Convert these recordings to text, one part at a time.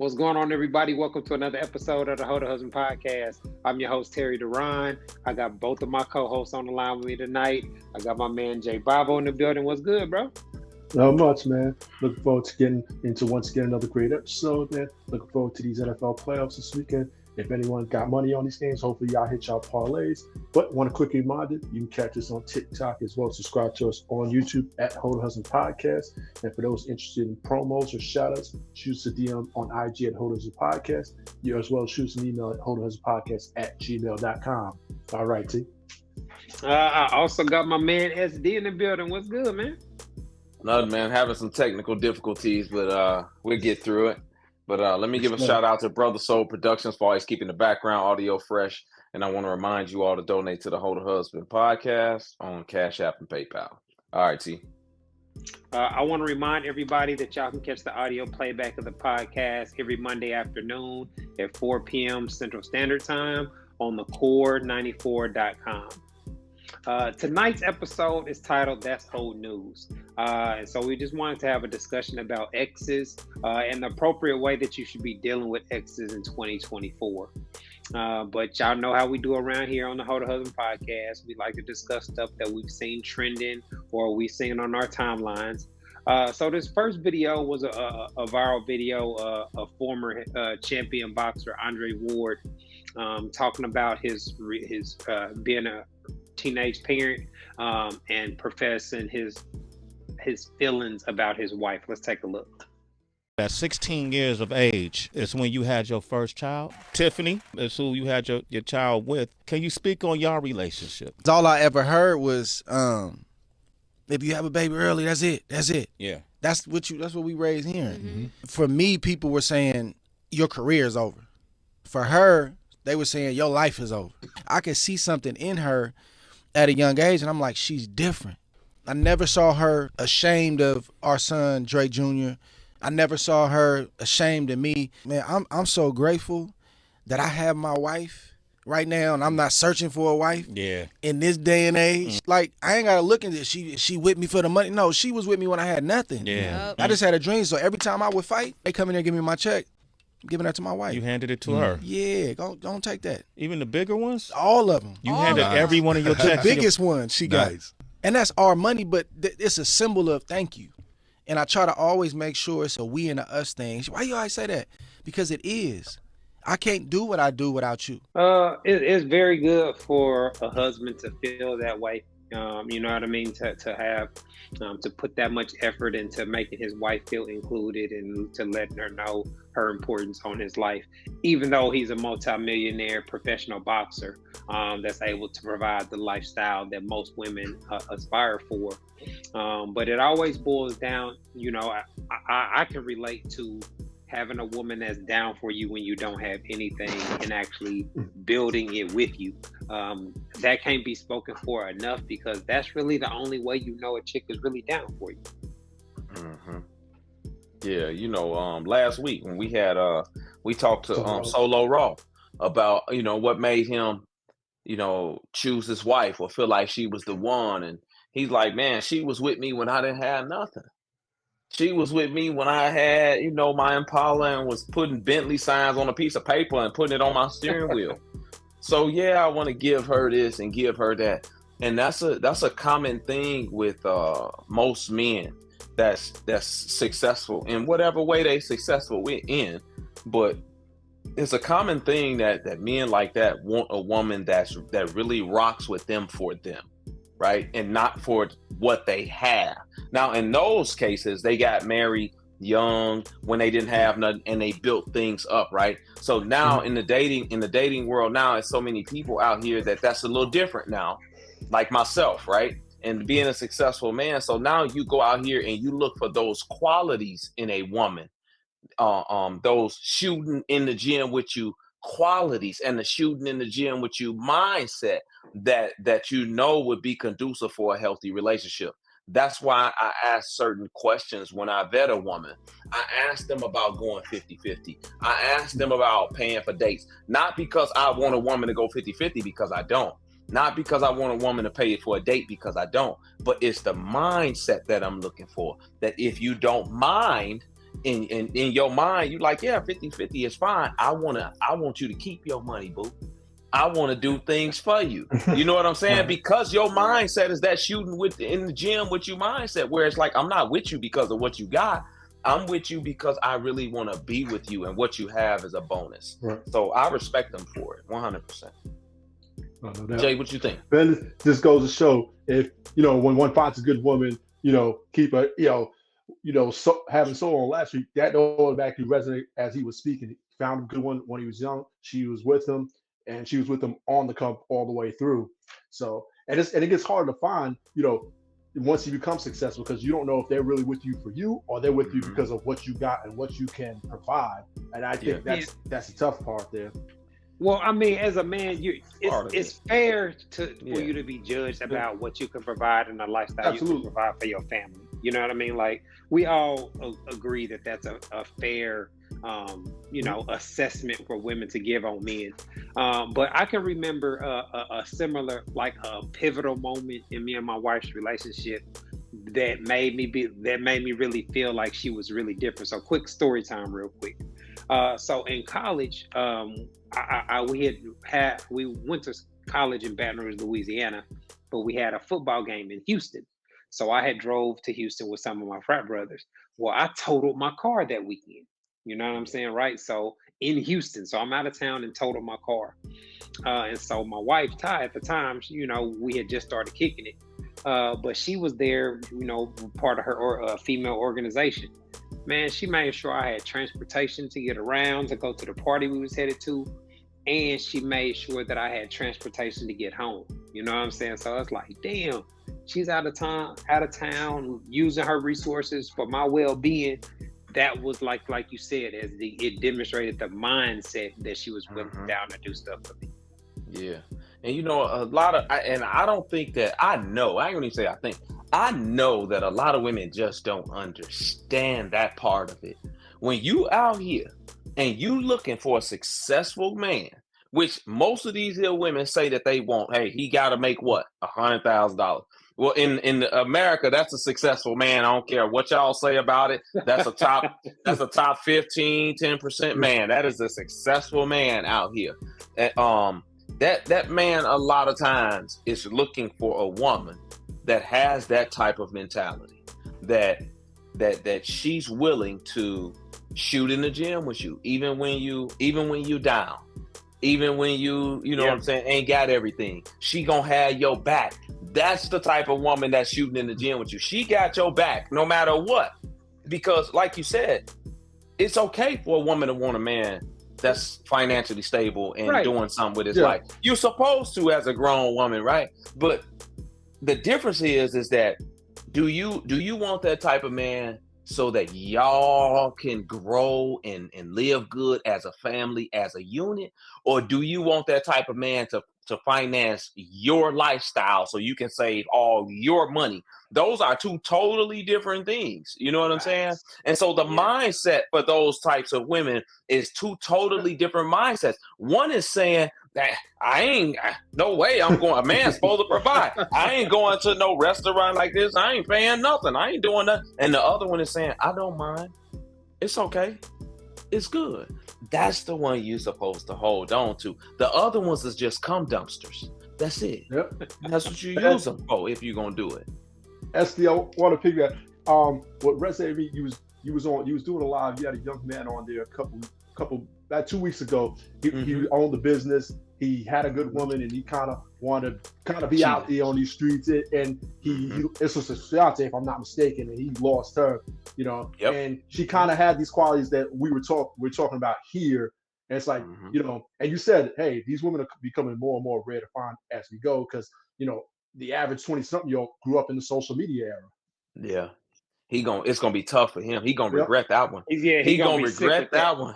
What's going on, everybody? Welcome to another episode of the Ho to Husband Podcast. I'm your host, Terry Duran. I got both of my co-hosts on the line with me tonight. I got my man, Jay Bobo, in the building. What's good, bro? Not much, man. Looking forward to getting into once again another great episode, man. Looking forward to these NFL playoffs this weekend. If anyone got money on these games, hopefully y'all hit y'all parlays. But want a quick reminder, you can catch us on TikTok as well. Subscribe to us on YouTube at Ho to Husband Podcast. And for those interested in promos or shout-outs, shoot us a DM on IG at Ho to Husband Podcast. You as well shoot us an email at hoetohusbandpodcast@gmail.com. All right, T. I also got my man SD in the building. What's good, man? Nothing, man. Having some technical difficulties, but we'll get through it. But let me give a shout out to Brother Soul Productions for always keeping the background audio fresh. And I want to remind you all to donate to the Ho to Husband Podcast on Cash App and PayPal. All right, T. I want to remind everybody that y'all can catch the audio playback of the podcast every Monday afternoon at 4 p.m. Central Standard Time on thecore94.com. Tonight's episode is titled That's Old News. And so we just wanted to have a discussion about exes and the appropriate way that you should be dealing with exes in 2024. But y'all know how we do around here on the Ho to Husband Podcast. We like to discuss stuff that we've seen trending or we've seen on our timelines. So this first video was a viral video of former champion boxer Andre Ward talking about his being a teenage parent and professing his feelings about his wife. Let's take a look. At 16 years of age is when you had your first child. Tiffany is who you had your child with. Can you speak on your relationship? All I ever heard was, if you have a baby early, that's it. That's it. Yeah. That's what we raised hearing. Mm-hmm. For me, people were saying your career is over. For her, they were saying your life is over. I could see something in her at a young age, and I'm like, she's different. I never saw her ashamed of our son, Dre Jr. I never saw her ashamed of me. Man, I'm so grateful that I have my wife right now, and I'm not searching for a wife. Yeah. In this day and age, like, I ain't gotta look at this. She with me for the money. No, she was with me when I had nothing. Yeah. I just had a dream. So every time I would fight, they come in there and give me my check. I'm giving that to my wife. You handed it to her. Yeah, don't take that. Even the bigger ones? All of them. You handed every one of your The checks. biggest one she got. And that's our money, but it's a symbol of thank you. And I try to always make sure it's a we and a us thing. Why you always say that? Because it is. I can't do what I do without you. It's very good for a husband to feel that way. You know what I mean? To have, to put that much effort into making his wife feel included and to letting her know her importance on his life, even though he's a multimillionaire professional boxer that's able to provide the lifestyle that most women aspire for. But it always boils down, you know, I can relate to having a woman that's down for you when you don't have anything and actually building it with you. That can't be spoken for enough because that's really the only way you know a chick is really down for you. Mm-hmm. Yeah, you know, last week when we had we talked to Solo Raw about, you know, what made him, you know, choose his wife or feel like she was the one. And he's like, man, she was with me when I didn't have nothing. She was with me when I had, you know, my Impala and was putting Bentley signs on a piece of paper and putting it on my steering wheel. So yeah, I want to give her this and give her that. And that's a common thing with most men that's successful in whatever way they successful in. But it's a common thing that men like that want a woman that really rocks with them for them. Right? And not for what they have. Now, in those cases, they got married young when they didn't have nothing and they built things up, right? So now in the dating world now, there's so many people out here that's a little different now, like myself, right? And being a successful man. So now you go out here and you look for those qualities in a woman, those shooting in the gym with you qualities and the shooting in the gym with you mindset that you know would be conducive for a healthy relationship. That's why I ask certain questions when I vet a woman. I ask them about going 50-50. I ask them about paying for dates, not because I want a woman to go 50-50 because I don't. Not because I want a woman to pay for a date because I don't, but it's the mindset that I'm looking for. That if you don't mind, in your mind, you like, yeah, 50-50 is fine. I want you to keep your money, boo. I want to do things for you. You know what I'm saying? Right. Because your mindset is that shooting in the gym with you mindset, where it's like, I'm not with you because of what you got. I'm with you because I really want to be with you, and what you have is a bonus. Right. So I respect them for it, 100%. No doubt. Jay, what you think? Then this goes to show, if when one finds a good woman, keep a so having soul on last week, that automatically resonate as he was speaking. He found a good one when he was young. She was with him, and she was with him on the come all the way through. So and it gets hard to find, once you become successful, because you don't know if they're really with you for you, or they're with you because of what you got and what you can provide. And I think that's the tough part there. Well, I mean, as a man, it's fair for you to be judged about what you can provide and the lifestyle you can provide for your family. You know what I mean? Like, we all agree that that's a fair, assessment for women to give on men. But I can remember a similar, like a pivotal moment in me and my wife's relationship that made me really feel like she was really different. So quick story time, real quick. So in college, we went to college in Baton Rouge, Louisiana, but we had a football game in Houston. So I had drove to Houston with some of my frat brothers. Well, I totaled my car that weekend. You know what I'm saying, right? So in Houston, so I'm out of town and totaled my car. And so my wife, Ty, at the time, we had just started kicking it. But she was there, part of her female organization. Man, she made sure I had transportation to get around, to go to the party we was headed to. And she made sure that I had transportation to get home. You know what I'm saying? So it's like, damn, she's out of town, using her resources for my well-being. That was like you said, it demonstrated the mindset that she was willing down to do stuff for me. Yeah. And a lot of, and I don't think that, I know that a lot of women just don't understand that part of it. When you out here and you looking for a successful man, which most of these ill women say that they want, hey, he got to make what? $100,000. Well, in America, that's a successful man. I don't care what y'all say about it. That's a top 15, 10% man. That is a successful man out here. And, that man a lot of times is looking for a woman that has that type of mentality, that she's willing to shoot in the gym with you, even when you down, even when you know what I'm saying, ain't got everything. She gonna have your back. That's the type of woman that's shooting in the gym with you. She got your back no matter what. Because like you said, it's okay for a woman to want a man that's financially stable and doing something with his life. You're supposed to as a grown woman, right? But the difference is that do you want that type of man so that y'all can grow and live good as a family, as a unit? Or do you want that type of man to finance your lifestyle so you can save all your money? Those are two totally different things. You know what I'm saying? And so the mindset for those types of women is two totally different mindsets. One is saying that no way I'm going, a man's supposed to provide. I ain't going to no restaurant like this. I ain't paying nothing. I ain't doing nothing. And the other one is saying, I don't mind. It's okay. It's good. That's the one you're supposed to hold on to. The other ones is just cum dumpsters. That's it. Yep. That's what you use them for if you're gonna do it. SD, I want to piggyback. What resonated, you was doing a live. You had a young man on there a couple about 2 weeks ago. He owned the business. He had a good woman, and he kind of wanted to be out there on these streets. And this was his fiance, if I'm not mistaken, and he lost her. And she kind of had these qualities that we're talking about here. And it's like, and you said, hey, these women are becoming more and more rare to find as we go, because the average 20-something-year-old grew up in the social media era. Yeah. It's gonna be tough for him. He gonna regret that one. He gonna regret that one.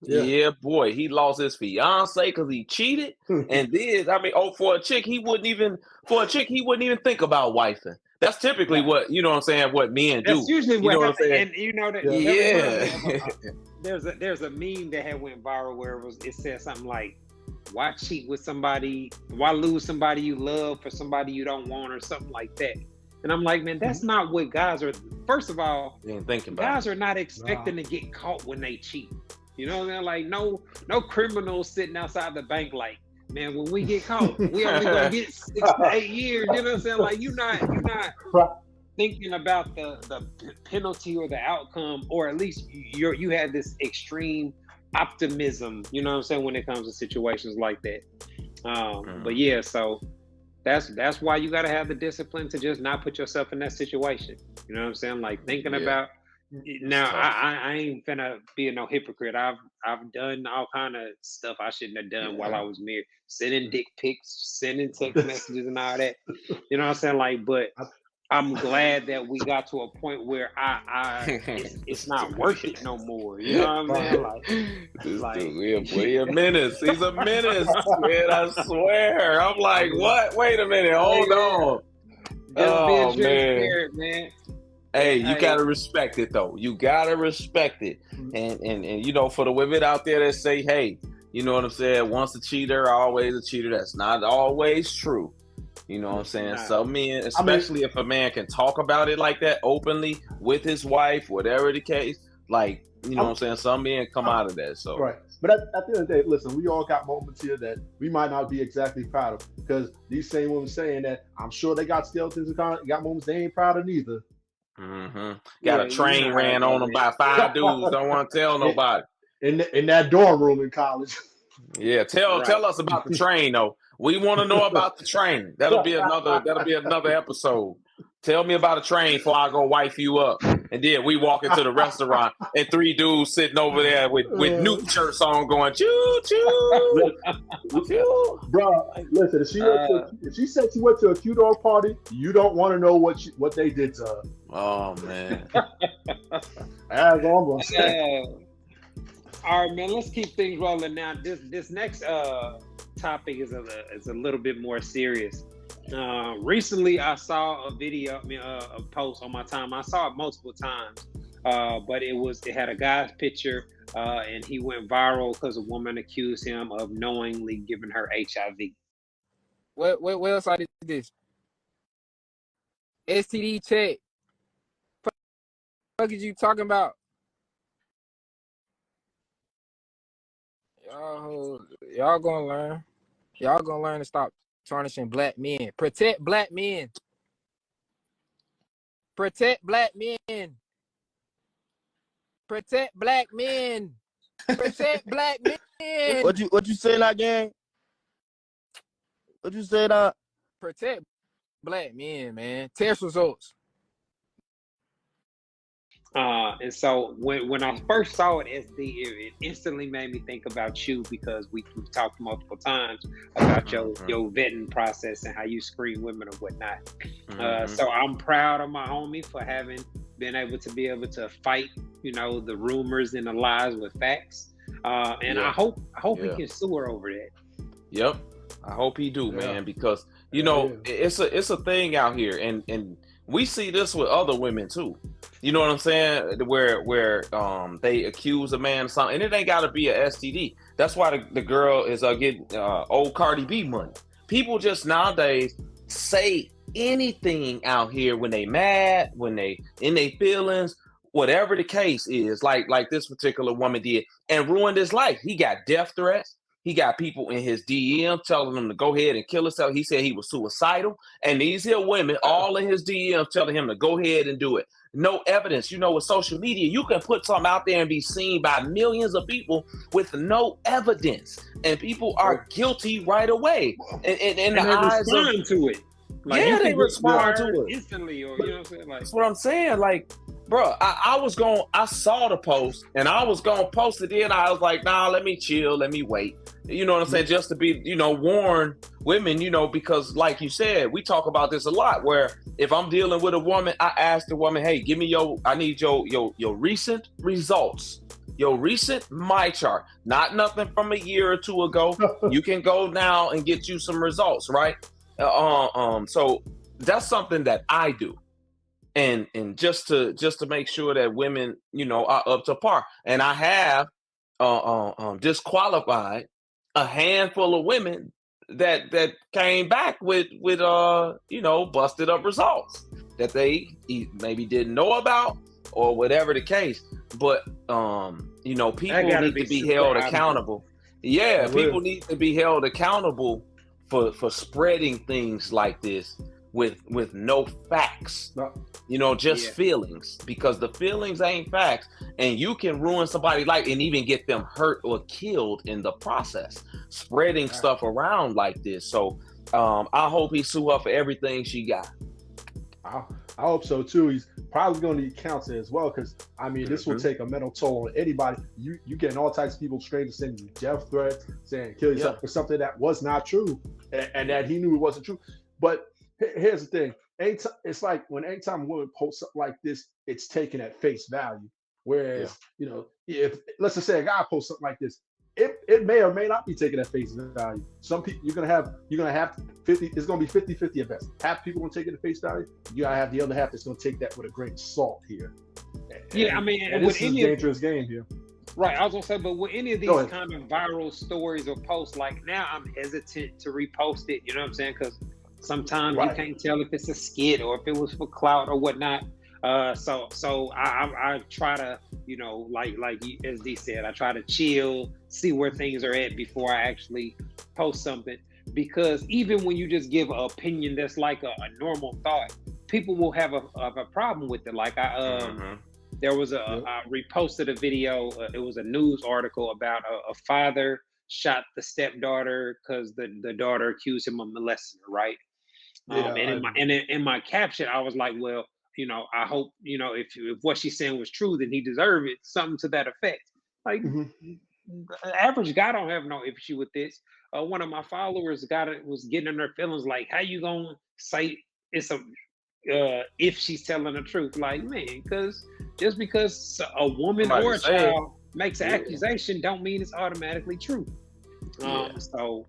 Yeah, boy, he lost his fiance because he cheated. And then, for a chick, he wouldn't even think about wifing. That's typically what, what men do. That's usually what I'm saying. And there's a meme that had went viral where it said something like, why cheat with somebody? Why lose somebody you love for somebody you don't want, or something like that? And I'm like, man, that's not what guys are. First of all, Didn't think about guys it. are not expecting to get caught when they cheat. You know what I mean? Like, no criminals sitting outside the bank like, man, when we get caught, we only gonna get 6 to 8 years. You know what I'm saying? Like, you're not thinking about the penalty or the outcome, or at least you have this extreme optimism. You know what I'm saying, when it comes to situations like that. But yeah, so that's why you got to have the discipline to just not put yourself in that situation. You know what I'm saying? Like, thinking about. Now, I ain't finna be no hypocrite. I've done all kind of stuff I shouldn't have done while I was married. Sending dick pics, sending text messages and all that. You know what I'm saying? Like, but I'm glad that we got to a point where it's not worth it no more. You know what I'm saying? He a menace. He's a menace, man. I swear. I'm like, what? Wait a minute. Hold on. Just being transparent, man. Hey, you gotta respect it though. You gotta respect it. And you know, for the women out there that say, hey, you know what I'm saying, once a cheater, always a cheater, that's not always true. You know what I'm saying? Some men, especially if a man can talk about it like that openly with his wife, whatever the case, like, you know what I'm saying, some men come out of that. So right. But at the end of the day, listen, we all got moments here that we might not be exactly proud of, because these same women saying that, I'm sure they got skeletons and got moments they ain't proud of neither. Got a train ran on them by 5 dudes. Don't want to tell nobody. In that dorm room in college. Yeah, tell us about the train though. We want to know about the train. That'll be another episode. Tell me about a train before I go wife you up. And then we walk into the restaurant and 3 dudes sitting over there with Newt shirts on going choo choo. Bro, listen, if she said she went to a cute dog party, you don't want to know what they did to her. Oh man. That's all I'm gonna say. All right, man, let's keep things rolling now. This next topic is a little bit more serious. Recently, I saw a video, a post on my time. I saw it multiple times, but it had a guy's picture, and he went viral because a woman accused him of knowingly giving her HIV. What website is this? STD check. What are you talking about? Y'all gonna learn. Y'all gonna learn to stop tarnishing black men. Protect black men. Protect black men. Protect black men. Protect black men. What you say that, gang? What you say that? Protect black men, man. Test results. And so when I first saw it, it instantly made me think about you, because we've talked multiple times about your vetting process and how you screen women or whatnot. So I'm proud of my homie for having been able to fight, the rumors and the lies with facts. And I hope he can sue her over that. Yep, I hope he do, man, because it's a thing out here, and we see this with other women too. You know what I'm saying? Where they accuse a man of something, and it ain't got to be a STD. That's why the girl is getting old Cardi B money. People just nowadays say anything out here when they mad, when they in their feelings, whatever the case is. Like this particular woman did, and ruined his life. He got death threats. He got people in his DM telling him to go ahead and kill himself. He said he was suicidal, and these here women all in his DMs telling him to go ahead and do it. No evidence. With social media, you can put something out there and be seen by millions of people with no evidence, and people are guilty right away. And the eyes respond to it. Like, they respond to it instantly, or you know what I'm saying? Like, that's what I'm saying. Like, bro, I saw the post and I was gonna post it. Then I was like, nah, let me chill, let me wait. You know what I'm saying? Just to be, warn women, because like you said, we talk about this a lot, where if I'm dealing with a woman, I ask the woman, hey, give me I need your recent results, your recent my chart, not nothing from a year or two ago. You can go now and get you some results, right? So that's something that I do. And just to make sure that women, are up to par. And I have disqualified a handful of women that came back with busted up results. that they maybe didn't know about or whatever the case. But you know, people need to be held accountable. Yeah, people need to be held accountable for spreading things like this with no facts. No. You know, just feelings, because the feelings ain't facts, and you can ruin somebody's life and even get them hurt or killed in the process, spreading stuff around like this. So I hope he sue her for everything she got. I hope so too. He's probably going to need counseling as well, because I mean, this will take a mental toll on anybody. You getting all types of people, strangers sending you death threats, saying kill yourself for something that was not true, and that he knew it wasn't true. But here's the thing. It's like when anytime a woman posts something like this, it's taken at face value. Whereas, you know, if let's just say a guy posts something like this, it may or may not be taken at face value. Some people you're gonna have 50. It's gonna be 50-50 at best. Half people gonna take it at face value. You gotta have the other half that's gonna take that with a grain of salt here. I mean, and this is a dangerous game here. Right, I was gonna say, but with any of these kind of viral stories or posts, like now I'm hesitant to repost it. You know what I'm saying? Because sometimes you can't tell if it's a skit or if it was for clout or whatnot. So I try to, you know, like as D said, I try to chill, see where things are at before I actually post something. Because even when you just give an opinion that's like a normal thought, people will have a problem with it. Like there was I reposted a video. It was a news article about a father shot the stepdaughter because the daughter accused him of molesting her, right? And in my caption, I was like, well, you know, I hope, you know, if what she's saying was true, then he deserved it, something to that effect. Like, the average guy don't have no issue with this. One of my followers was getting in their feelings, like, how you gonna say it's if she's telling the truth? Like, man, because just because a woman or a child makes an accusation don't mean it's automatically true. So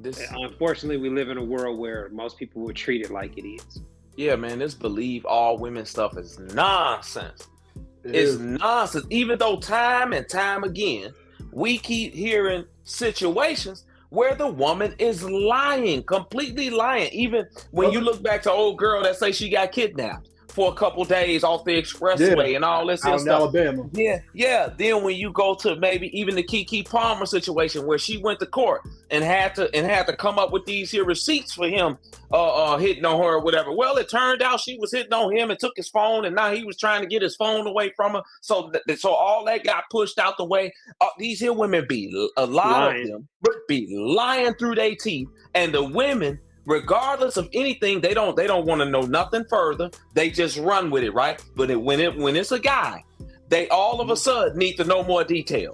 unfortunately, we live in a world where most people would treat it like it is. Yeah, man, this believe all women stuff is nonsense. It's nonsense. Even though time and time again, we keep hearing situations where the woman is lying, completely lying. Even when you look back to old girl that say she got kidnapped for a couple days off the expressway and all this out in stuff. Alabama. Yeah. Then when you go to maybe even the Keke Palmer situation where she went to court and had to come up with these here receipts for him hitting on her or whatever. Well, it turned out she was hitting on him and took his phone, and now he was trying to get his phone away from her. So all that got pushed out the way. These here women a lot of them be lying through their teeth, and the women, regardless of anything, they don't want to know nothing further. They just run with it, right? But when it's a guy, they all of a sudden need to know more detail.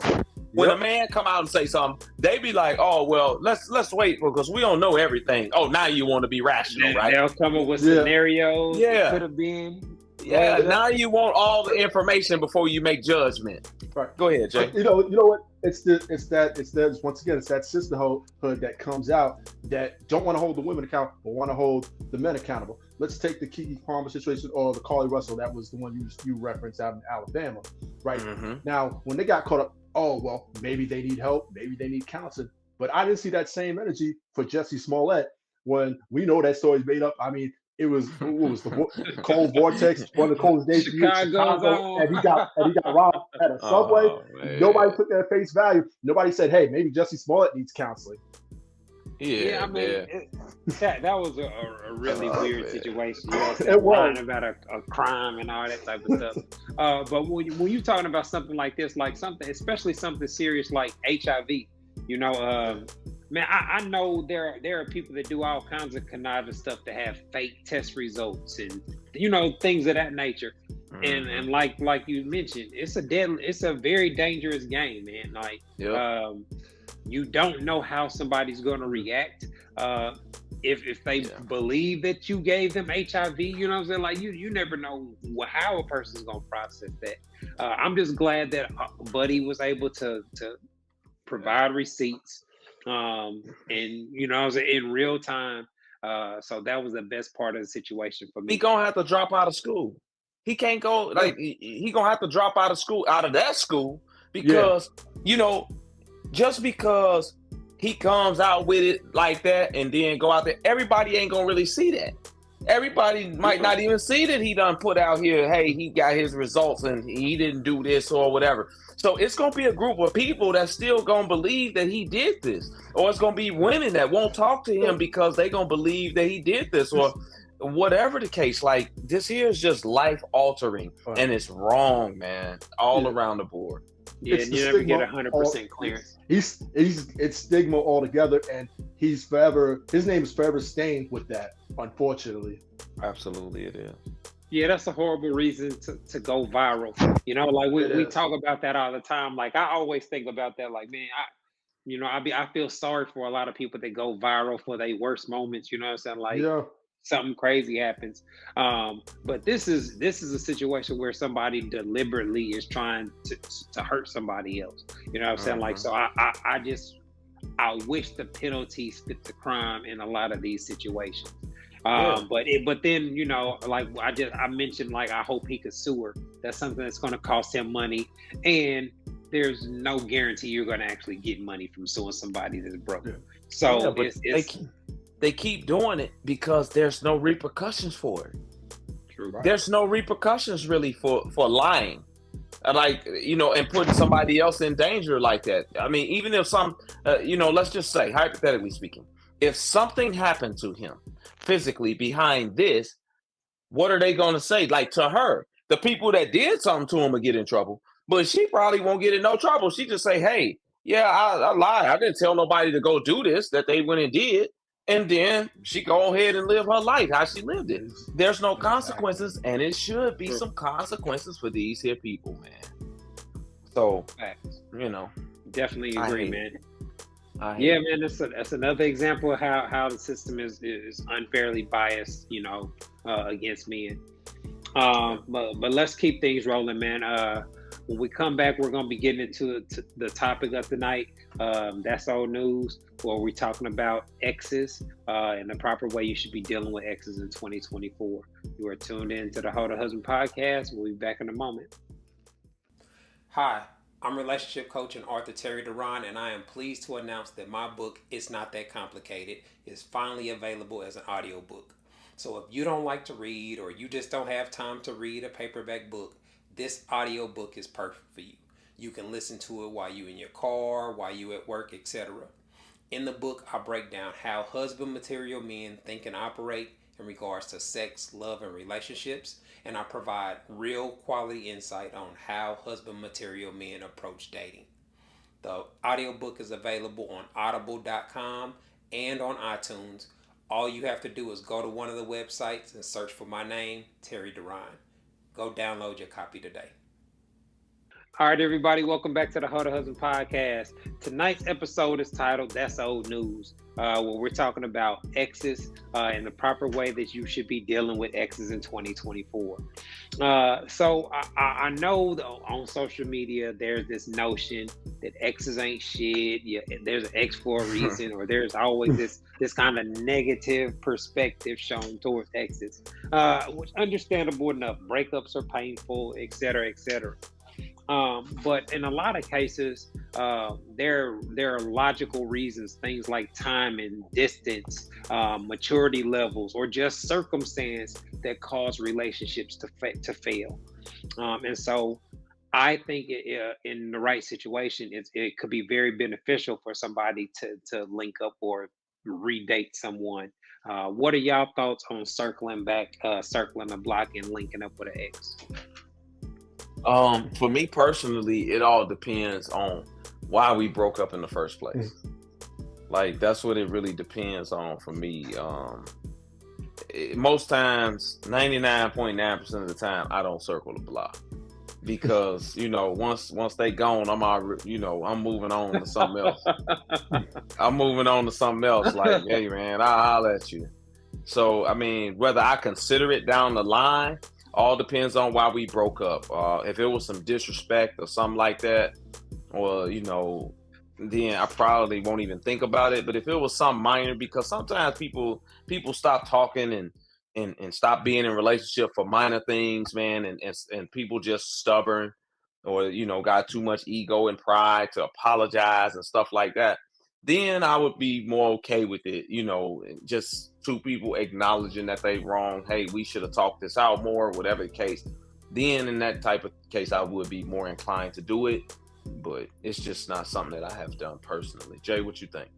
When a man come out and say something, they be like, "Oh well, let's wait because we don't know everything." Oh, now you want to be rational, right? They'll come up with scenarios. Yeah, could have been. Yeah, now you want all the information before you make judgment. Right. Go ahead, Jay. You know what? It's that once again, it's that sisterhood that comes out that don't want to hold the women accountable, but want to hold the men accountable. Let's take the Keke Palmer situation or the Carly Russell. That was the one you referenced out in Alabama, right? Now, when they got caught up, oh well, maybe they need help, maybe they need counseling. But I didn't see that same energy for Jussie Smollett when we know that story's made up. I mean, it was the cold vortex, one of the coldest days in Chicago, and he got robbed at a subway. Nobody took that at face value. Nobody said, "Hey, maybe Jussie Smollett needs counseling." Yeah, I mean, that was a really weird situation. You know, it was about a crime and all that type of stuff. But when you're talking about something like this, like especially something serious like HIV, you know, man, I know there are people that do all kinds of conniving stuff to have fake test results and, you know, things of that nature. And like you mentioned, it's a very dangerous game, man. Like, you don't know how somebody's going to react. If they believe that you gave them HIV, you know what I'm saying? Like, you never know how a person's going to process that. I'm just glad that Buddy was able to provide receipts. And you know, I was in real time. So that was the best part of the situation for me. He gonna have to drop out of school. He can't go, like, he gonna have to drop out of that school, because you know, just because he comes out with it like that and then go out there, everybody ain't gonna really see that. everybody might not even see that he done put out here, hey, he got his results and he didn't do this or whatever. So it's going to be a group of people that's still going to believe that he did this. Or it's going to be women that won't talk to him because they going to believe that he did this or whatever the case. Like, this here is just life altering and it's wrong, man, all around the board. Yeah, and you never get 100% clearance. It's stigma altogether, and his name is forever stained with that, unfortunately. Absolutely it is. Yeah, that's a horrible reason to go viral. You know, like we talk about that all the time. Like, I always think about that, like, man, I feel sorry for a lot of people that go viral for their worst moments, you know what I'm saying? Like, something crazy happens. But this is a situation where somebody deliberately is trying to hurt somebody else. You know what I'm saying? Like, so I wish the penalties fit the crime in a lot of these situations. But then, you know, like I mentioned, like, I hope he could sue her. That's something that's going to cost him money, and there's no guarantee you're going to actually get money from suing somebody that's broke. So they keep doing it because there's no repercussions for it. True. Right. There's no repercussions really for lying, like, you know, and putting somebody else in danger like that. I mean, even if let's just say, hypothetically speaking, if something happened to him physically behind this, what are they going to say? Like, to her, the people that did something to him will get in trouble, but she probably won't get in no trouble. She just say, hey, yeah, I lied. I didn't tell nobody to go do this that they went and did. And then she go ahead and live her life how she lived it. There's no consequences, and it should be some consequences for these here people, man. So, you know. Definitely agree, man. Yeah, man, that's another example of how the system is unfairly biased, you know, against men. But let's keep things rolling, man. When we come back, we're going to be getting into the topic of the night. That's old news, where we're talking about exes and the proper way you should be dealing with exes in 2024. You are tuned in to the Hold a Husband podcast. We'll be back in a moment. Hi, I'm relationship coach and author Terry Duran, and I am pleased to announce that my book, It's Not That Complicated, is finally available as an audiobook. So if you don't like to read, or you just don't have time to read a paperback book, this audiobook is perfect for you. You can listen to it while you're in your car, while you're at work, etc. In the book, I break down how husband material men think and operate in regards to sex, love, and relationships, and I provide real quality insight on how husband material men approach dating. The audiobook is available on audible.com and on iTunes. All you have to do is go to one of the websites and search for my name, Terry Duran. Go download your copy today. All right, everybody, welcome back to the Hold a Husband podcast. Tonight's episode is titled That's Old News, where we're talking about exes and the proper way that you should be dealing with exes in 2024. So I know on social media there's this notion that exes ain't shit. Yeah, there's an ex for a reason, or there's always this kind of negative perspective shown towards exes, which understandable enough. Breakups are painful, et cetera, et cetera. But in a lot of cases, there are logical reasons, things like time and distance, maturity levels, or just circumstance that cause relationships to fail. And so I think in the right situation, it could be very beneficial for somebody to link up or redate someone. What are y'all thoughts on circling the block and linking up with an ex? For me personally, it all depends on why we broke up in the first place. Like, that's what it really depends on for me. Most times, 99.9% of the time, I don't circle the block because, you know, once they gone, I'm moving on to something else. I'm moving on to something else. Like, hey man, I'll holler at you. So, I mean, whether I consider it down the line, all depends on why we broke up. If it was some disrespect or something like that, or, you know, then I probably won't even think about it. But if it was something minor, because sometimes people stop talking and stop being in relationship for minor things, man, and people just stubborn, or, you know, got too much ego and pride to apologize and stuff like that, then I would be more okay with it, just two people acknowledging that they wrong. Hey, we should have talked this out more, whatever the case. Then in that type of case, I would be more inclined to do it, but it's just not something that I have done personally. Jay, what you think?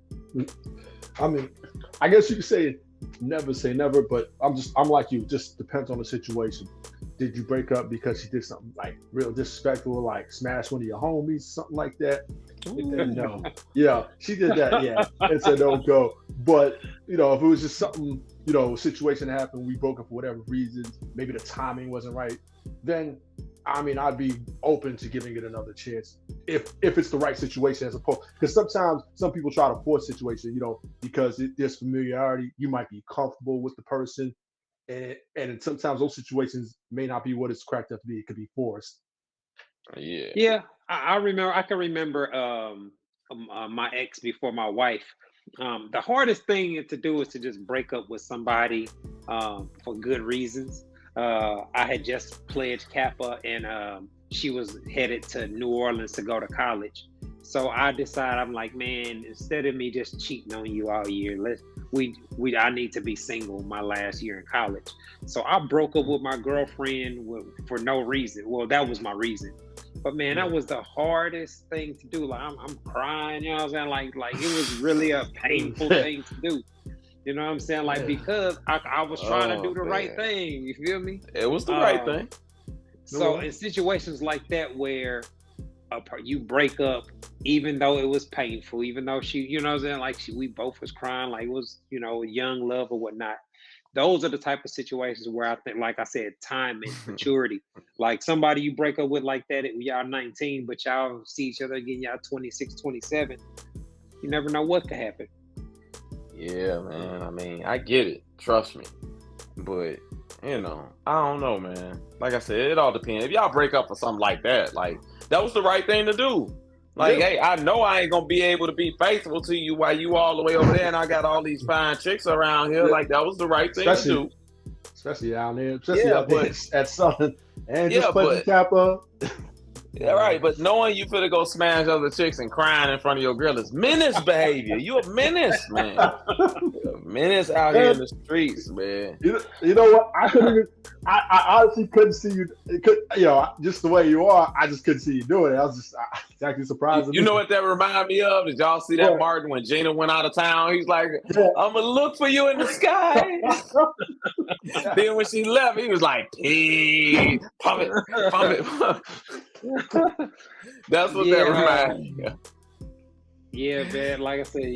I mean, I guess you could say never say never, but I'm like you. Just depends on the situation. Did you break up because she did something like real disrespectful, like smash one of your homies, something like that? Then no. Yeah, she did that. Yeah, it's a no go. But if it was just something, situation that happened, we broke up for whatever reasons, maybe the timing wasn't right, then I mean, I'd be open to giving it another chance if it's the right situation, as opposed, because sometimes some people try to force situation, because there's familiarity, you might be comfortable with the person, and sometimes those situations may not be what it's cracked up to be. It could be forced. Yeah. I can remember my ex before my wife. The hardest thing to do is to just break up with somebody for good reasons. I had just pledged Kappa, and she was headed to New Orleans to go to college. So I decided, I'm like, man, instead of me just cheating on you all year, I need to be single my last year in college. So I broke up with my girlfriend for no reason. Well, that was my reason. But man, that was the hardest thing to do. Like I'm crying, you know what I'm saying? Like it was really a painful thing to do. You know what I'm saying? Like, because I was trying to do the right thing. You feel me? It was the right thing. So in situations like that where you break up, even though it was painful, even though she, you know what I'm saying? Like we both was crying, like it was, young love or whatnot. Those are the type of situations where I think, like I said, time and maturity. Like somebody you break up with like that, y'all 19, but y'all see each other again, y'all 26, 27. You never know what could happen. Yeah, man. I mean, I get it. Trust me. But, I don't know, man. Like I said, it all depends. If y'all break up for something like that, like, that was the right thing to do. Like, hey, I know I ain't going to be able to be faithful to you while you all the way over there and I got all these fine chicks around here. Like, that was the right thing to do. Especially out there. Especially out there at Southern. And just playing Kappa. Yeah, right. But knowing you finna go smash other chicks and crying in front of your girl is menace behavior. You a menace, man. You're a menace out here in the streets, man. You know what? I honestly couldn't see you. Just the way you are, I just couldn't see you doing it. I was actually surprised. You know what that reminded me of? Did y'all see that, Martin, when Gina went out of town? He's like, I'm going to look for you in the sky. Then when she left, he was like, hey, pump it. That's what that reminded me of. Yeah, man. Like I said,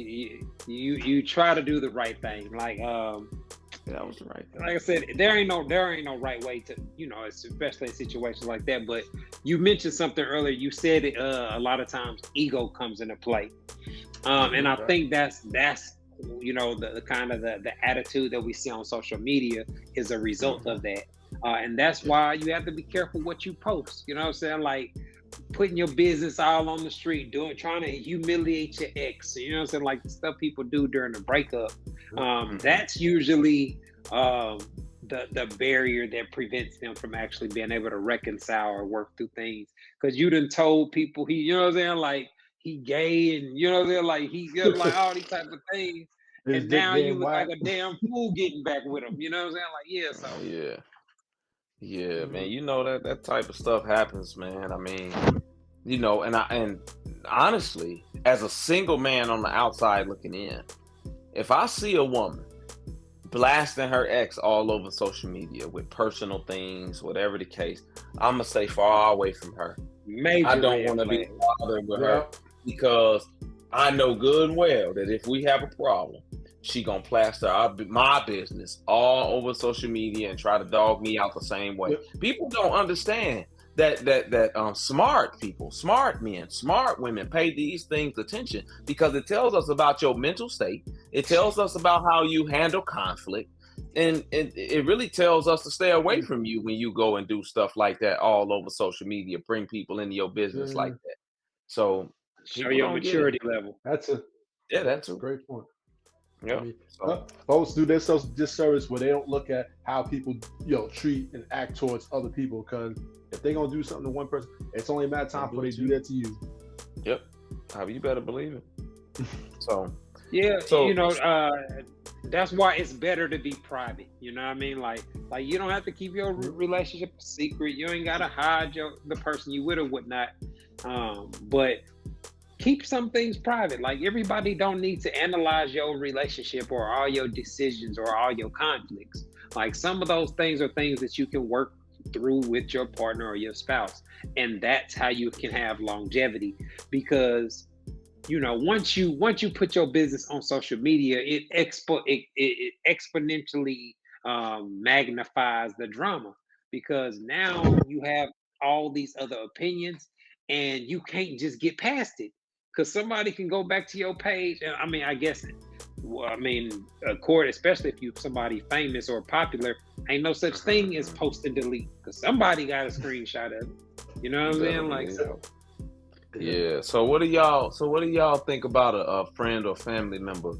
you try to do the right thing. Like that was the right thing. Like I said, there ain't no right way to, especially in situations like that. But you mentioned something earlier. You said a lot of times ego comes into play, and I think that's the kind of the attitude that we see on social media is a result of that. And that's why you have to be careful what you post. You know what I'm saying? Like putting your business all on the street, trying to humiliate your ex. You know what I'm saying? Like the stuff people do during the breakup. That's usually the barrier that prevents them from actually being able to reconcile or work through things. Because you done told people you know what I'm saying? Like he gay and you know what I'm saying? Like he like all these types of things. And now you look like a damn fool getting back with him. You know what I'm saying? Like, Yeah, man. That type of stuff happens, man. I mean, and honestly, as a single man on the outside looking in, if I see a woman blasting her ex all over social media with personal things, whatever the case, I'm gonna stay far away from her. I don't want to be bothered with her because I know good and well that if we have a problem, she gonna plaster my business all over social media and try to dog me out the same way. People don't understand that smart people, smart men, smart women pay these things attention because it tells us about your mental state. It tells us about how you handle conflict. And it really tells us to stay away from you when you go and do stuff like that all over social media, bring people into your business like that. So show your maturity level. That's a great point. Yeah. I mean, folks do themselves disservice where they don't look at how people, treat and act towards other people. Because if they're gonna do something to one person, it's only a matter of time before they do that to you. Yep. You better believe it. So Yeah, so that's why it's better to be private. You know what I mean? Like you don't have to keep your relationship a secret. You ain't gotta hide the person you with or whatnot. But keep some things private. Like everybody don't need to analyze your relationship or all your decisions or all your conflicts. Like some of those things are things that you can work through with your partner or your spouse, and that's how you can have longevity. Because once you put your business on social media, it exponentially magnifies the drama, because now you have all these other opinions and you can't just get past it, because somebody can go back to your page. And I mean, I guess, well, I mean, especially if you're somebody famous or popular, ain't no such thing as post and delete, because somebody got a screenshot of it. You know what I'm saying? Like, so. Yeah. So what do y'all think about a friend or family member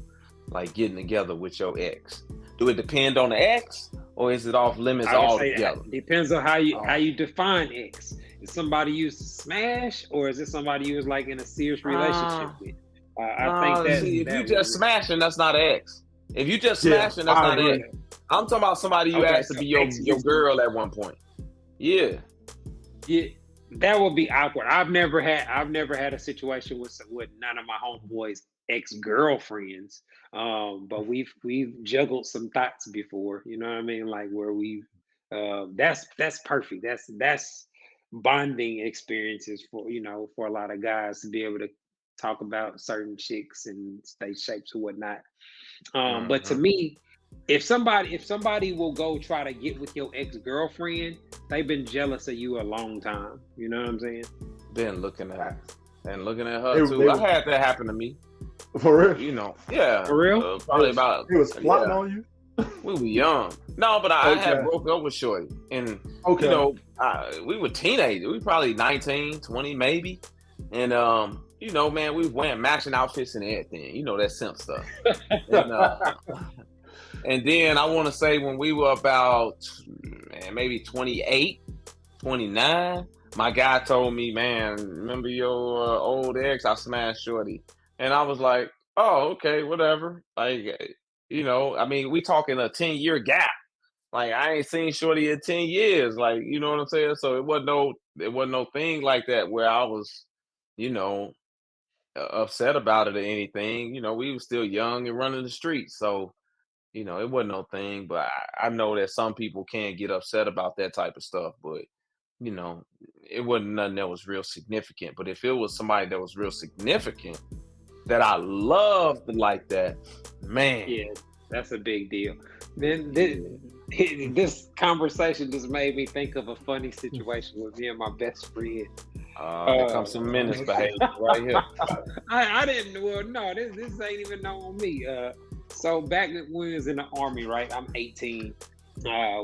like getting together with your ex? Do it depend on the ex, or is it off limits I would say altogether? it depends on how you define ex. Is somebody you used to smash, or is it somebody you was like in a serious relationship with? I think that See, if you that just would. smashing, that's not an ex. If you just Yeah, smashing, that's I not an agree. ex. I'm talking about somebody you Okay, asked to so be your exes. girl at one point. Yeah. Yeah, that would be awkward. I've never had a situation with none of my homeboys ex-girlfriends. But we've juggled some thoughts before. You know what I mean? Like where we've that's perfect. That's bonding experiences for a lot of guys to be able to talk about certain chicks and stage shapes or whatnot. But to Mm-hmm. me, if somebody will go try to get with your ex-girlfriend, they've been jealous of you a long time. You know what I'm saying? Been looking at They, her too. I they had that happen to me. for real. Yeah. For real? Probably about He was plotting yeah. on you. We were young. No, but I had Okay. broke up with Shorty, and Okay. we were teenagers. We probably 19, 20 maybe, and man, we went matching outfits and everything. That simp stuff. And and then I want to say when we were about maybe 28, 29, my guy told me, man, remember your old ex? I smashed Shorty. And I was like, oh, okay, whatever. Like, I mean, we talking a 10-year gap. Like, I ain't seen Shorty in 10 years. Like, you know what I'm saying? So it wasn't no thing like that where I was, you know, upset about it or anything. We were still young and running the streets. So, it wasn't no thing. But I know that some people can get upset about that type of stuff. But you know, it wasn't nothing that was real significant. But if it was somebody that was real significant that I loved like that, man. Yeah, that's a big deal. Then this conversation just made me think of a funny situation with me and my best friend. Here comes some menace behavior right here. I didn't. Well, no, this ain't even known on me. So back when we was in the army, right? I'm 18.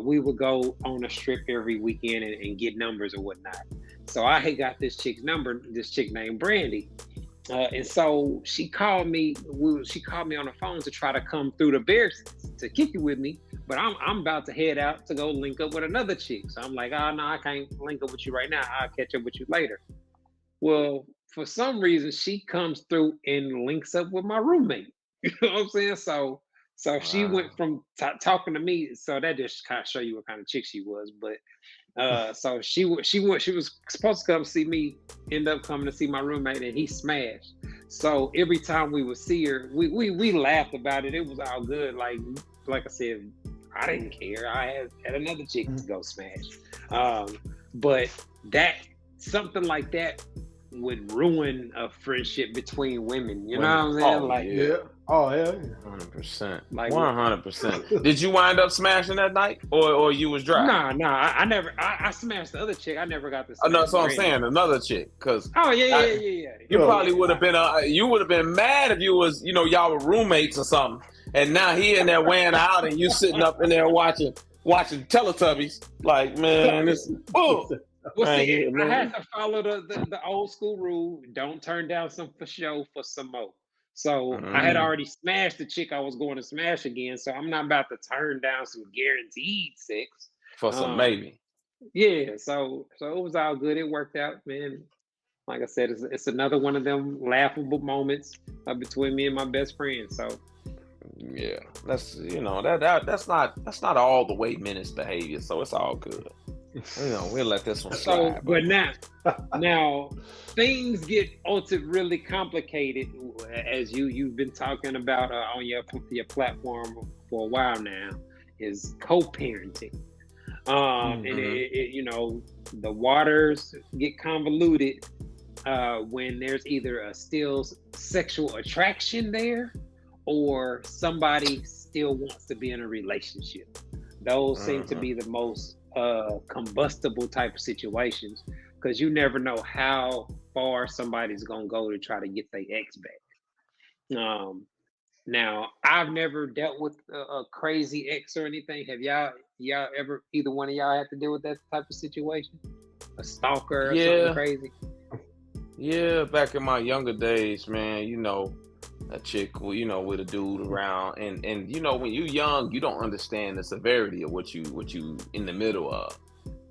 We would go on a trip every weekend and get numbers or whatnot. So I had got this chick's number, this chick named Brandy. And so she called me. She called me on the phone to try to come through the Bears to kick it with me. But I'm about to head out to go link up with another chick. So I'm like, oh no, I can't link up with you right now. I'll catch up with you later. Well, for some reason, she comes through and links up with my roommate. You know what I'm saying? So she Wow. went from talking to me. So that just kind of show you what kind of chick she was. But so she was supposed to come see me, end up coming to see my roommate, and he smashed. So every time we would see her, we laughed about it. It was all good. Like I said, I didn't care. I had another chick to go smash. But that something like that would ruin a friendship between women. You know what I'm saying? Oh, Like, yeah. Oh yeah. 100%. Like 100%. Did you wind up smashing that night, or you was dry? nah. I never. I smashed the other chick. I never got to Oh, smash. no, that's what I'm Brandy. saying. Another chick, because Oh yeah. you probably would have been you would have been mad if you was y'all were roommates or something, and now he in there weighing out and you sitting up in there watching Teletubbies. Like, man, this Well, see, I man. had to follow the old school rule: don't turn down some for show for some more. So I had already smashed the chick I was going to smash again, so I'm not about to turn down some guaranteed sex. For some maybe. Yeah, so it was all good. It worked out, man. like I said, it's another one of them laughable moments between me and my best friend. So Yeah, that's that's not all the way menace behavior, so it's all good. We'll let this one slide. but now things get really complicated as you've been talking about on your platform for a while now is co-parenting. And the waters get convoluted when there's either a still sexual attraction there or somebody still wants to be in a relationship. Those seem to be the most combustible type of situations because you never know how far somebody's gonna go to try to get their ex back. Now I've never dealt with a crazy ex or anything. Have y'all ever, either one of y'all had to deal with that type of situation? A stalker or something Yeah, crazy? yeah. Back in my younger days, man, a chick, with a dude around, and when you young, you don't understand the severity of what you in the middle of.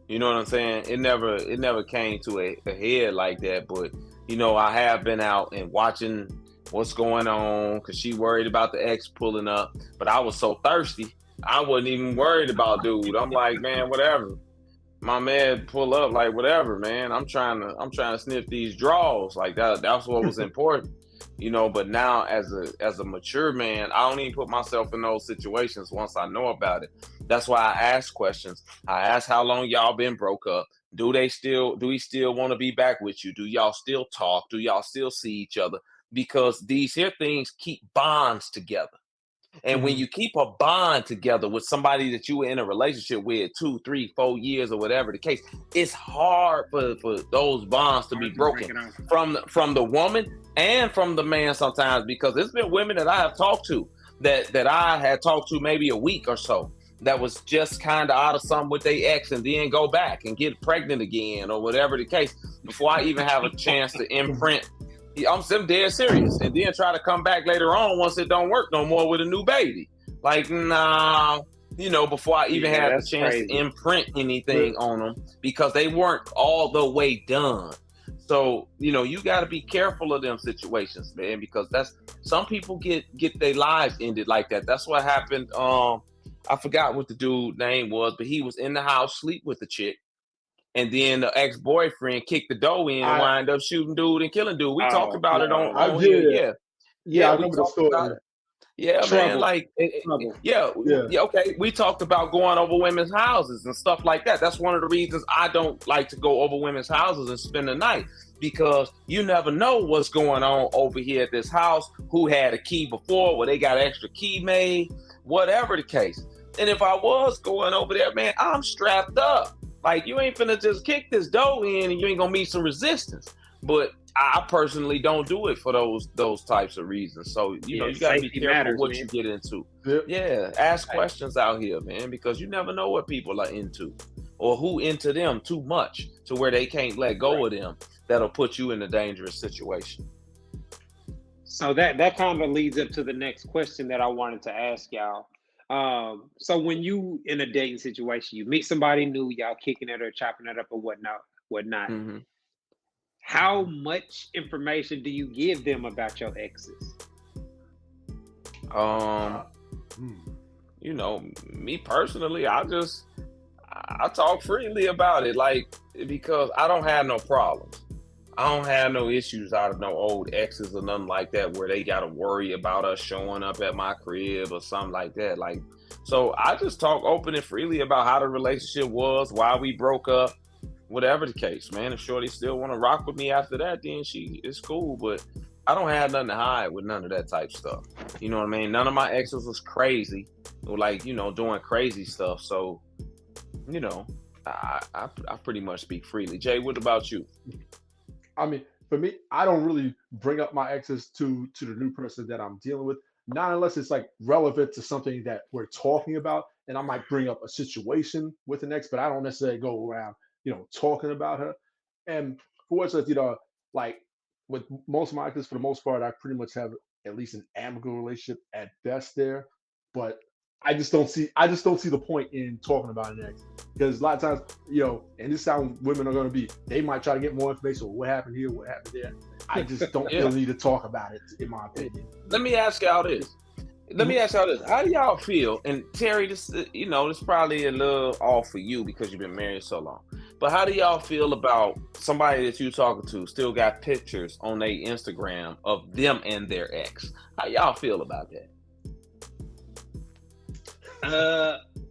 You know what I'm saying? It never came to a head like that, but I have been out and watching what's going on because she worried about the ex pulling up, but I was so thirsty, I wasn't even worried about dude. I'm like, man, whatever. My man pull up, like whatever, man. I'm trying to sniff these draws, like that. That's what was important. But now as a mature man, I don't even put myself in those situations once I know about it. That's why I ask questions. I ask how long y'all been broke up. Do he still want to be back with you? Do y'all still talk? Do y'all still see each other? Because these here things keep bonds together. And when you keep a bond together with somebody that you were in a relationship with 2, 3, 4 years or whatever the case, it's hard for those bonds to be broken from the woman and from the man sometimes, because there's been women that I have talked to that I had talked to maybe a week or so that was just kind of out of something with their ex and then go back and get pregnant again or whatever the case before I even have a chance to imprint. I'm dead serious, and then try to come back later on once it don't work no more with a new baby. Like, nah, before I even had the chance to imprint anything on them because they weren't all the way done. So, you got to be careful of them situations, man, because some people get their lives ended like that. That's what happened. I forgot what the dude name was, but he was in the house, sleep with the chick. And then the ex-boyfriend kicked the door in and wind up shooting dude and killing dude. We talked about it on here. Yeah, I we remember the talked story. about it. Yeah, Trouble. man, yeah, okay. We talked about going over women's houses and stuff like that. That's one of the reasons I don't like to go over women's houses and spend the night, because you never know what's going on over here at this house, who had a key before, where they got an extra key made, whatever the case. And if I was going over there, man, I'm strapped up. Like, you ain't finna just kick this door in and you ain't gonna meet some resistance. But I personally don't do it for those types of reasons. So, you gotta be careful what you get into. Yep. Yeah, ask questions out here, man, because you never know what people are into or who into them too much to where they can't let go of them. That'll put you in a dangerous situation. So that kind of leads up to the next question that I wanted to ask y'all. So when you in a dating situation, you meet somebody new, y'all kicking it or chopping it up or whatnot. Mm-hmm. How much information do you give them about your exes? Me personally, I talk freely about it, like, because I don't have no problems. I don't have no issues out of no old exes or nothing like that where they got to worry about us showing up at my crib or something like that. Like, so I just talk open and freely about how the relationship was, why we broke up, whatever the case, man. If shorty still want to rock with me after that, then it's cool. But I don't have nothing to hide with none of that type stuff. You know what I mean? None of my exes was crazy or like, doing crazy stuff. So, I pretty much speak freely. Jay, what about you? I mean, for me, I don't really bring up my exes to the new person that I'm dealing with, not unless it's like relevant to something that we're talking about. And I might bring up a situation with an ex, but I don't necessarily go around, talking about her. And for what's like with most of my exes, for the most part, I pretty much have at least an amicable relationship at best there. But I just don't see the point in talking about an ex, because a lot of times, and this is how women are going to be. They might try to get more information on what happened here, what happened there. I just don't feel the need to talk about it, in my opinion. Let me ask y'all this. How do y'all feel? And Terry, this probably a little off for you because you've been married so long. But how do y'all feel about somebody that you're talking to still got pictures on their Instagram of them and their ex? How y'all feel about that?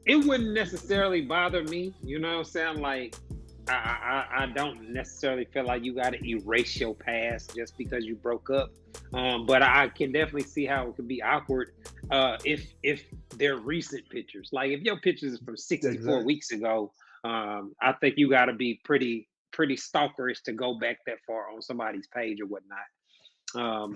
It wouldn't necessarily bother me. You know what I'm saying? Like, I don't necessarily feel like you got to erase your past just because you broke up. But I can definitely see how it could be awkward if they're recent pictures. Like if your pictures is from 64 weeks ago, I think you got to be pretty stalkerish to go back that far on somebody's page or whatnot.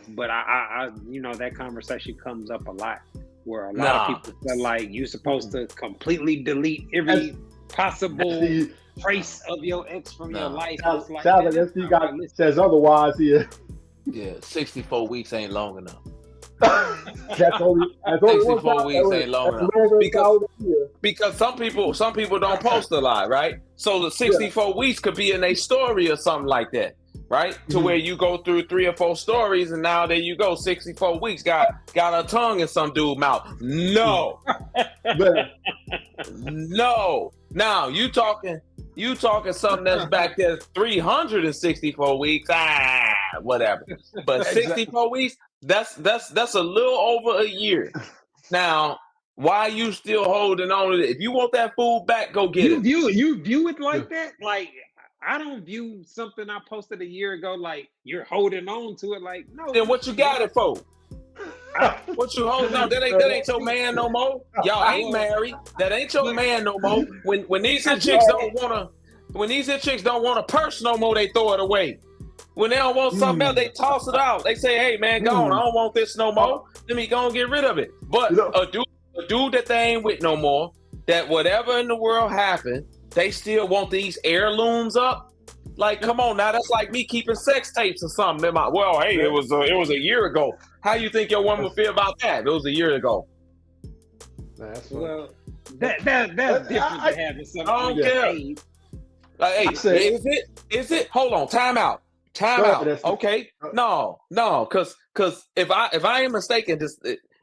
But I that conversation comes up a lot, where a lot of people feel like you're supposed to completely delete every possible trace of your ex from your life. Sounds like SD guy says otherwise here. Yeah, 64 weeks ain't long enough. That's only 64 weeks ain't long enough. Because some people don't post a lot, right? So the 64 weeks could be in a story or something like that, right? To where you go through 3 or 4 stories, and now there you go, 64 weeks got a tongue in some dude's mouth. No. No. Now you talking something that's back there 364 weeks. Whatever. But 64 weeks, that's a little over a year. Now, why you still holding on to it? If you want that food back, go get it. You view it like that? Like, I don't view something I posted a year ago like you're holding on to it. Like, no. Then what you got it for? What you holding on? That ain't your man no more. Y'all ain't married. That ain't your man no more. When these here chicks don't want a purse no more, they throw it away. When they don't want something else, they toss it out. They say, "Hey man, go on. I don't want this no more. Let me go and get rid of it." But a dude that they ain't with no more, that whatever in the world happened, they still want these heirlooms up. Like, come on now, that's like me keeping sex tapes or something. It was a year ago. How you think your woman would feel about that? It was a year ago. Well, that's different than having something. I don't care. Like, hey, is it? Hold on, time out. Okay, no, because if I am mistaken,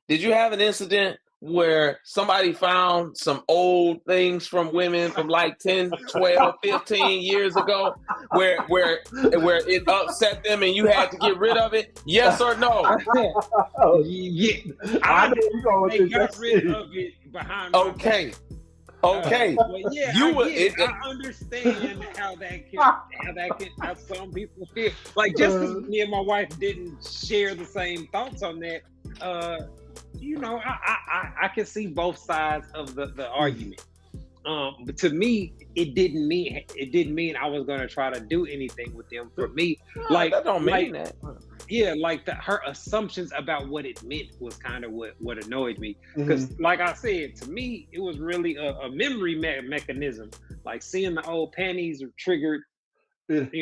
did you have an incident where somebody found some old things from women from like 10, 12, 15 years ago where it upset them and you had to get rid of it? Yes or no? Yeah. I got rid of it behind my back. Okay. Well, yeah, I understand how some people feel. Like, just because me and my wife didn't share the same thoughts on that, I can see both sides of the argument. But to me, it didn't mean I was gonna try to do anything with them. For me, like that don't mean that. Yeah, like her assumptions about what it meant was kind of what annoyed me. Because, like I said, to me, it was really a memory mechanism. Like seeing the old panties triggered, It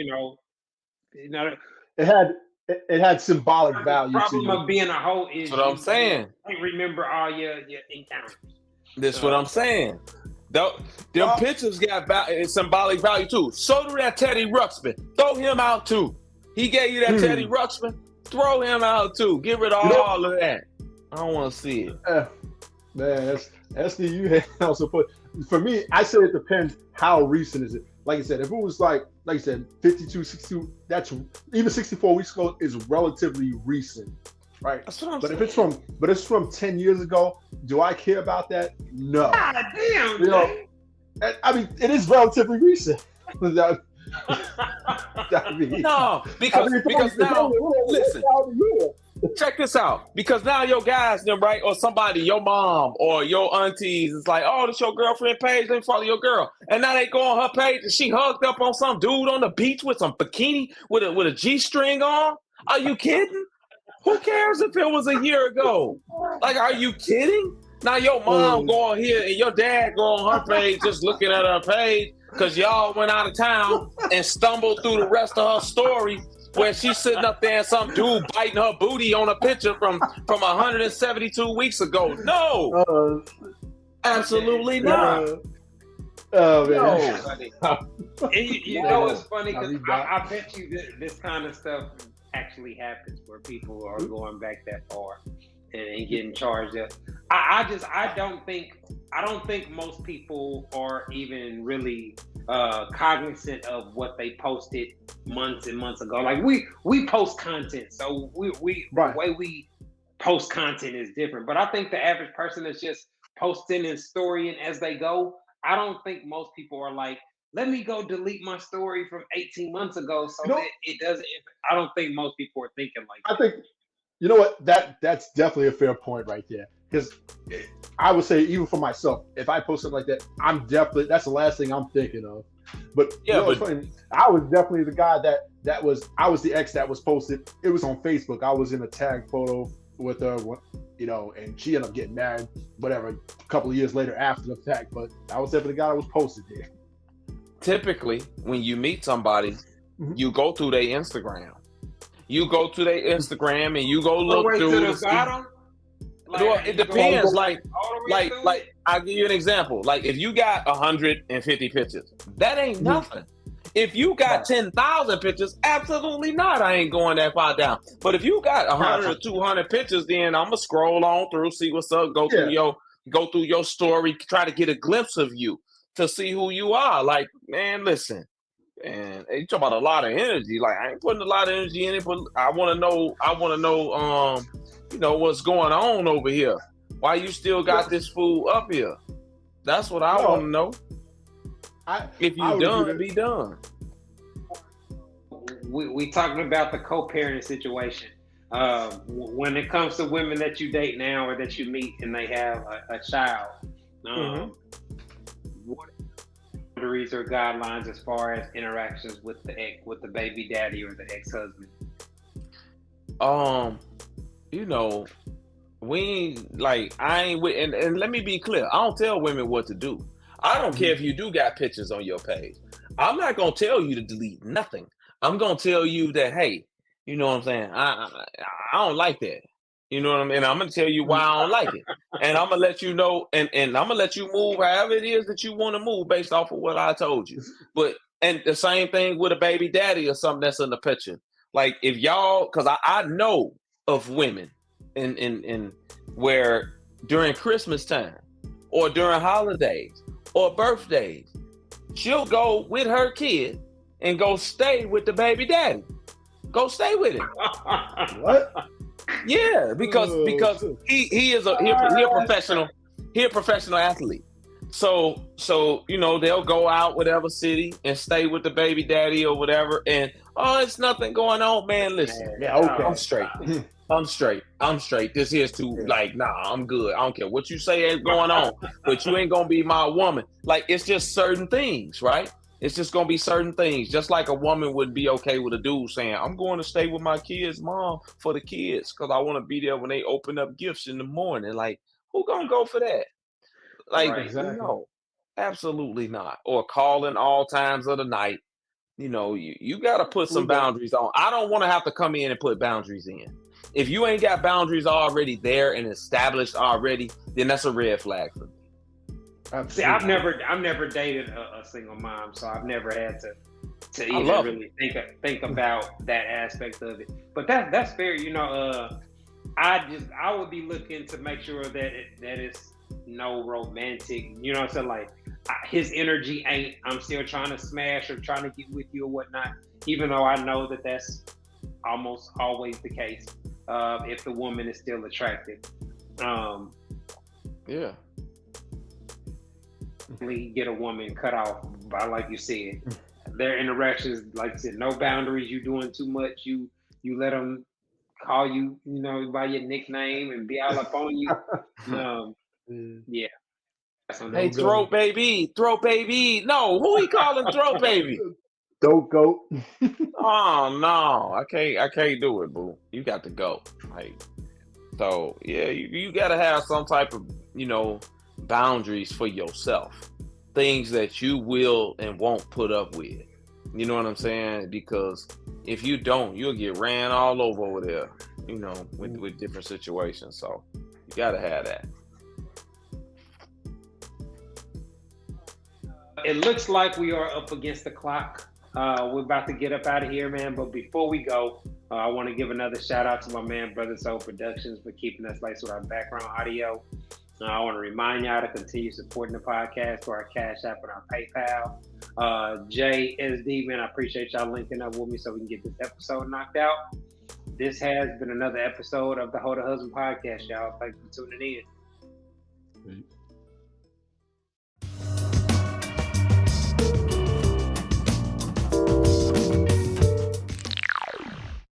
had symbolic value. The problem of being a hoe is what I'm saying. You can't remember all your encounters. That's what I'm saying. Them pictures got symbolic value too. So do that Teddy Ruxpin. Throw him out too. He gave you that Teddy Ruxpin. Throw him out too. Get rid of all of that. I don't want to see it. Man, that's the you also put. For me, I say it depends how recent is it. Like I said, if it was like you said, 52, 62, that's even 64 weeks ago is relatively recent, right? That's what I'm but saying. If it's from 10 years ago, do I care about that? No. God damn, I mean, it is relatively recent. No, because now, listen, check this out. Because now your guys, right, or somebody, your mom or your aunties, is like, oh, this your girlfriend page, let me follow your girl. And now they go on her page and she hugged up on some dude on the beach with some bikini with a G-string on. Are you kidding? Who cares if it was a year ago? Like, are you kidding? Now your mom go on here and your dad go on her page just looking at her page because y'all went out of town and stumbled through the rest of her story where she's sitting up there and some dude biting her booty on a picture from 172 weeks ago. No. Absolutely not. Oh man. No. Funny. And you know what's funny? Because I bet you this kind of stuff actually happens where people are going back that far and getting charged up. I don't think most people are even really cognizant of what they posted months and months ago. Like we post content, so we Right. the way we post content is different. But I think the average person is just posting and storying as they go. I don't think most people are like, let me go delete my story from 18 months ago so that it doesn't. I don't think most people are thinking like that. I think, you know what, that's definitely a fair point right there. Because I would say, even for myself, if I post something like that, that's the last thing I'm thinking of. But Yeah, it's funny. I was definitely the guy I was the ex that was posted. It was on Facebook. I was in a tag photo with her, and she ended up getting married, whatever, a couple of years later after the fact. But I was definitely the guy that was posted there. Typically, when you meet somebody, you go through their Instagram. You go to their Instagram and you go look through the bottom. It depends. Like I'll give you an example. Like if you got 150 pictures, that ain't nothing. If you got 10,000 pictures, absolutely not. I ain't going that far down. But if you got 100 or 200 pictures, then I'm gonna scroll on through, see what's up, go through your story, try to get a glimpse of you to see who you are. Like, man, listen. And you talk about a lot of energy. Like I ain't putting a lot of energy in it, but I want to know. What's going on over here. Why you still got this fool up here? That's what I want to know. If you done, be done. We talking about the co-parenting situation. When it comes to women that you date now or that you meet and they have a child, what boundaries or guidelines as far as interactions with the baby daddy or the ex-husband? And let me be clear. I don't tell women what to do. I don't care if you do got pictures on your page. I'm not gonna tell you to delete nothing. I'm gonna tell you that, hey, you know what I'm saying? I don't like that. You know what I mean? And I'm gonna tell you why I don't like it. And I'm gonna let you know, and I'm gonna let you move however it is that you want to move based off of what I told you. And the same thing with a baby daddy or something that's in the picture. Like if y'all, because I know of women in where during Christmas time or during holidays or birthdays, she'll go with her kid and go stay with the baby daddy. Go stay with him. What? Yeah, because he is a professional. He a professional athlete. So they'll go out whatever city and stay with the baby daddy or whatever. And it's nothing going on, man. Listen, I'm straight. I'm straight. This here's too I'm good. I don't care what you say is going on, but you ain't gonna be my woman. Like it's just certain things, right? It's just gonna be certain things. Just like a woman would be okay with a dude saying, "I'm going to stay with my kids' mom for the kids because I want to be there when they open up gifts in the morning." Like, who gonna go for that? Like, no, absolutely not. Or calling all times of the night. You got to put some boundaries on. I don't want to have to come in and put boundaries in. If you ain't got boundaries already there and established already, then that's a red flag for me. Absolutely. See, I've never dated a single mom, so I've never had to even really think about that aspect of it. But that's fair. I would be looking to make sure that it's no romantic. You know what I'm saying? Like his energy ain't. I'm still trying to smash or trying to get with you or whatnot. Even though I know that that's almost always the case. If the woman is still attractive. Yeah. Get a woman cut off by, like you said, their interactions. Like I said, no boundaries. You doing too much. You let them call you, by your nickname and be all up on you. Yeah. Hey, throat baby. No, who he calling throat baby? Don't go. Oh no, I can't do it, boo. You got to go. So yeah, you got to have some type of boundaries for yourself, things that you will and won't put up with. You know what I'm saying? Because if you don't, you'll get ran all over there. With different situations. So you got to have that. it looks like we are up against the clock. We're about to get up out of here, man. But before we go, I want to give another shout out to my man, Brother Soul Productions, for keeping us laced with our background audio. I want to remind y'all to continue supporting the podcast through our Cash App and our PayPal. JSD, man, I appreciate y'all linking up with me so we can get this episode knocked out. This has been another episode of the Hold a Husband podcast, y'all. Thanks for tuning in.